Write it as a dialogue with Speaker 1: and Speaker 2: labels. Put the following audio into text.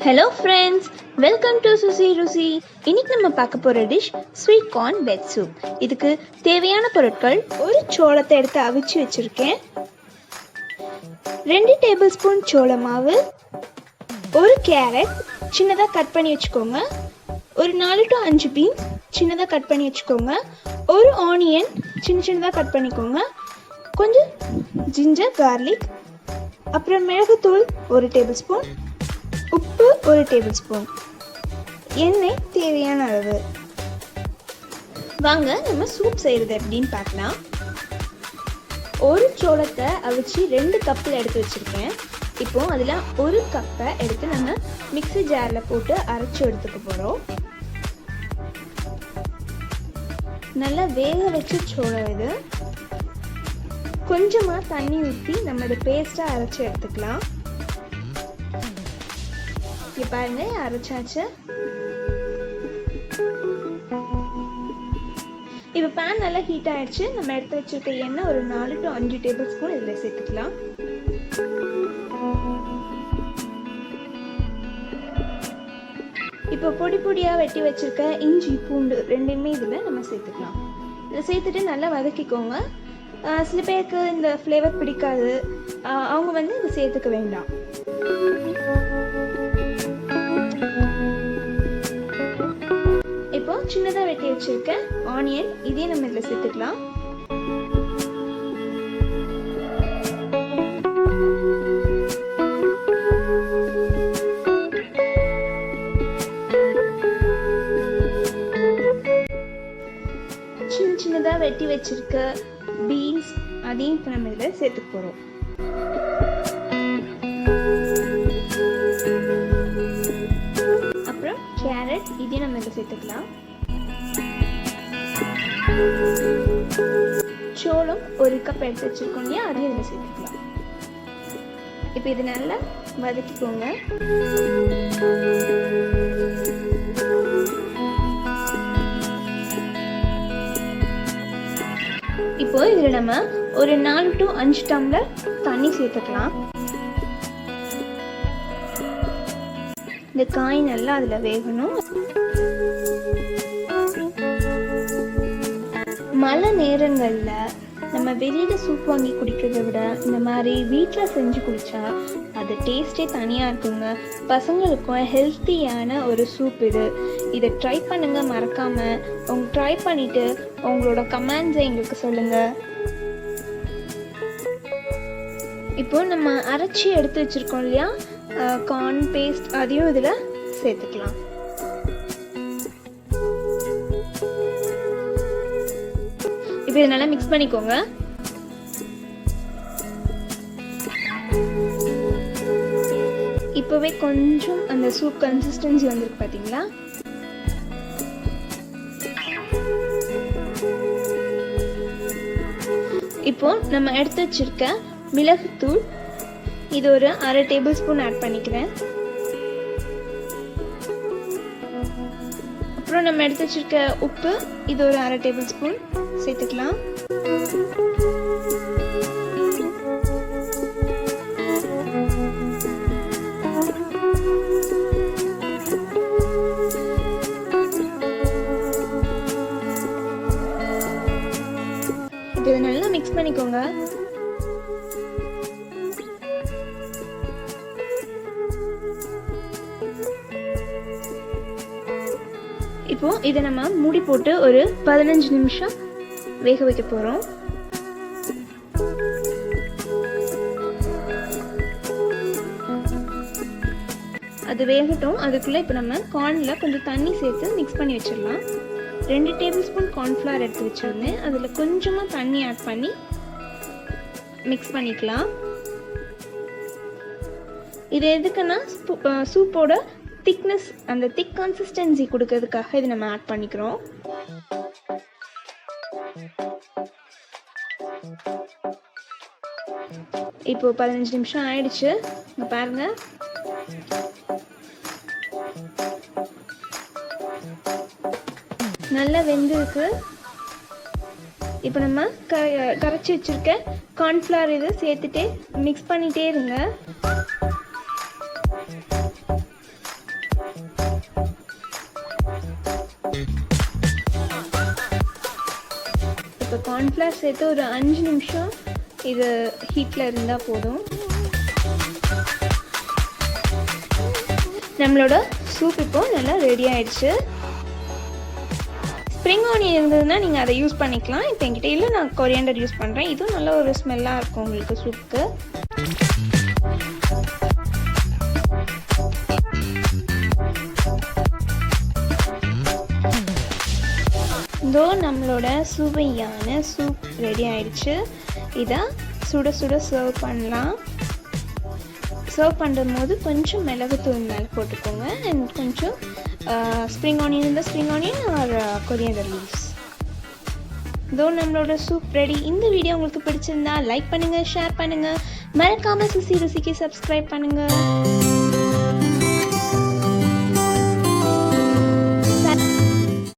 Speaker 1: Hello friends, welcome to Susi Rusi. இன்னைக்கு நம்ம பார்க்க போகிற dish sweet corn veg soup. இதுக்கு தேவையான பொருட்கள்: ஒரு சோளத்தை எடுத்து அவிச்சு வச்சுருக்கேன், 2 டேபிள் ஸ்பூன் சோள மாவு, ஒரு கேரட் சின்னதாக கட் பண்ணி வச்சுக்கோங்க, ஒரு 4 to 5 பீன்ஸ் சின்னதாக கட் பண்ணி வச்சுக்கோங்க, ஒரு ஆனியன் சின்னதாக கட் பண்ணிக்கோங்க, கொஞ்சம் ஜிஞ்சர் கார்லிக், அப்புறம் மிளகுத்தூள் 1 டேபிள் ஸ்பூன், உப்பு 1 டேபிள் ஸ்பூன், எண்ணெய் தேவையான அளவு. வாங்க நம்ம சூப் செய்கிறது எப்படின்னு பார்க்கலாம். ஒரு சோளத்தை அவிச்சு 2 கப்பில் எடுத்து வச்சுருக்கேன். இப்போ அதில் 1 கப்பை எடுத்து நம்ம மிக்ஸி ஜாரில் போட்டு அரைச்சி எடுத்துக்க போகிறோம். நல்லா வேக வச்சு சோளம் இது. கொஞ்சமாக தண்ணி ஊற்றி நம்ம இதை பேஸ்ட்டாக அரைச்சி எடுத்துக்கலாம். இங்கே பாருங்க, அரைச்சாச்சு. இப்போ பேன் நல்லா ஹீட் ஆயிடுச்சு. நம்ம எடுத்து வச்சிருக்க எண்ணெய் ஒரு 4 to 5 டேபிள் ஸ்பூன் இதில் சேர்த்துக்கலாம். இப்போ பொடி பொடியாக வெட்டி வச்சிருக்க இஞ்சி பூண்டு 2மே இதில் நம்ம சேர்த்துக்கலாம். இதை சேர்த்துட்டு நல்லா வதக்கிக்கோங்க. சில பேருக்கு இந்த ஃப்ளேவர் பிடிக்காது, அவங்க வந்து இதை சேர்த்துக்க வேண்டாம். இப்போ சின்னதாக வெட்டி வச்சிருக்க ஆனியன் இதே நம்ம இதில் சேர்த்துக்கலாம். சின்னதாக வெட்டி வச்சிருக்க பீன்ஸ் அதையும் இப்போ நம்ம இதில் சேர்த்துக்க போகிறோம். அப்புறம் கேரட் இதையும் நம்ம இதில் சேர்த்துக்கலாம். சோளம் 1 கப் எடுத்து வச்சிருக்கோம் இல்லையா, அதையும் இதில் சேர்த்துக்கலாம். இப்போ இது நல்லா வதக்கிக்கோங்க. இப்போ இதில் நம்ம ஒரு 4 to 5 டம்ளர் தண்ணி சேர்த்துக்கலாம். இந்த காய் நல்லா அதில் வேகணும். மழை நேரங்களில் நம்ம வெளியில் சூப் வாங்கி குடிக்கிறத விட இந்த மாதிரி வீட்டில் செஞ்சு குடித்தா அது டேஸ்ட்டே தனியாக இருக்குங்க. பசங்களுக்கும் ஹெல்த்தியான ஒரு சூப் இது. இதை ட்ரை பண்ணுங்கள் மறக்காமல். ட்ரை பண்ணிவிட்டு உங்களோட கமெண்ட்ஸை எங்களுக்கு சொல்லுங்கள். இப்போ நம்ம அரைச்சி எடுத்து வச்சுருக்கோம் இல்லையா கார்ன் பேஸ்ட், அதையும் இதில் சேர்த்துக்கலாம். இப்போ இதை நல்லா மிக்ஸ் பண்ணிக்கோங்க. இப்போவே கொஞ்சம் அந்த சூப் கன்சிஸ்டன்சி வந்துருக்கு பார்த்தீங்களா? இப்போ நம்ம எடுத்து வச்சிருக்க மிளகுத்தூள் இது ஒரு 1/2 டேபிள் ஸ்பூன் ஆட் பண்ணிக்கிறேன். அப்புறம் நம்ம எடுத்து வச்சிருக்க உப்பு இது ஒரு 1/2 டேபிள் ஸ்பூன் சேர்த்துக்கலாம். இதை நல்லா மிக்ஸ் பண்ணிக்கோங்க. இப்போ இதை நம்ம மூடி போட்டு ஒரு 15 நிமிஷம் வேக வைக்க போறோம். அது வேகட்டும். அதுக்குள்ள இப்போ நம்ம கார்ன்ல கொஞ்சம் தண்ணி சேர்த்து மிக்ஸ் பண்ணி வச்சிடலாம். 2 டேபிள் ஸ்பூன் கார்ன்ஃப்ளவர் எடுத்து வச்சிருந்தேன், அதில் கொஞ்சமாக தண்ணி ஆட் பண்ணி மிக்ஸ் பண்ணிக்கலாம். இது எதுக்குன்னா சூப்போட திக்னஸ், அந்த திக் கன்சிஸ்டன்சி கொடுக்கறதுக்காக இது நம்ம ஆட் பண்ணிக்கிறோம். இப்போ 15 நிமிஷம் ஆயிடுச்சு. இங்க பாருங்க, நல்லா வெந்திருக்கு. இப்போ நம்ம கரைச்சி வச்சிருக்க கார்ன்ஃப்ளவர் இதை சேர்த்துட்டு மிக்ஸ் பண்ணிட்டே இருங்க. கார்ன்ஃப்ளவர் சேர்த்து ஒரு 5 நிமிஷம் இது ஹீட்டில் இருந்தால் போதும். நம்மளோட சூப் இப்போது நல்லா ரெடி ஆகிடுச்சு. ஸ்ப்ரிங் ஆனியன் இருந்ததுன்னா நீங்கள் அதை யூஸ் பண்ணிக்கலாம். இப்போ என்கிட்ட இல்லை, நான் கொரியாண்டர் யூஸ் பண்ணுறேன். இதுவும் நல்ல ஒரு ஸ்மெல்லாக இருக்கும் உங்களுக்கு சூப்புக்கு. இதோ நம்மளோட சுவையான சூப் ரெடி ஆயிடுச்சு. இதை சுட சுட சர்வ் பண்ணலாம். சர்வ் பண்ணும்போது கொஞ்சம் மிளகுத்தூள் மேலே போட்டுக்கோங்க. அண்ட் கொஞ்சம் ஸ்ப்ரிங் ஆனியன் இருந்தால் spring onion or coriander leaves. இதோ நம்மளோட சூப் ரெடி. இந்த வீடியோ உங்களுக்கு பிடிச்சிருந்தா லைக் பண்ணுங்கள், ஷேர் பண்ணுங்கள். மறக்காமல் சுசி ருசிக்கு சப்ஸ்கிரைப் பண்ணுங்கள்.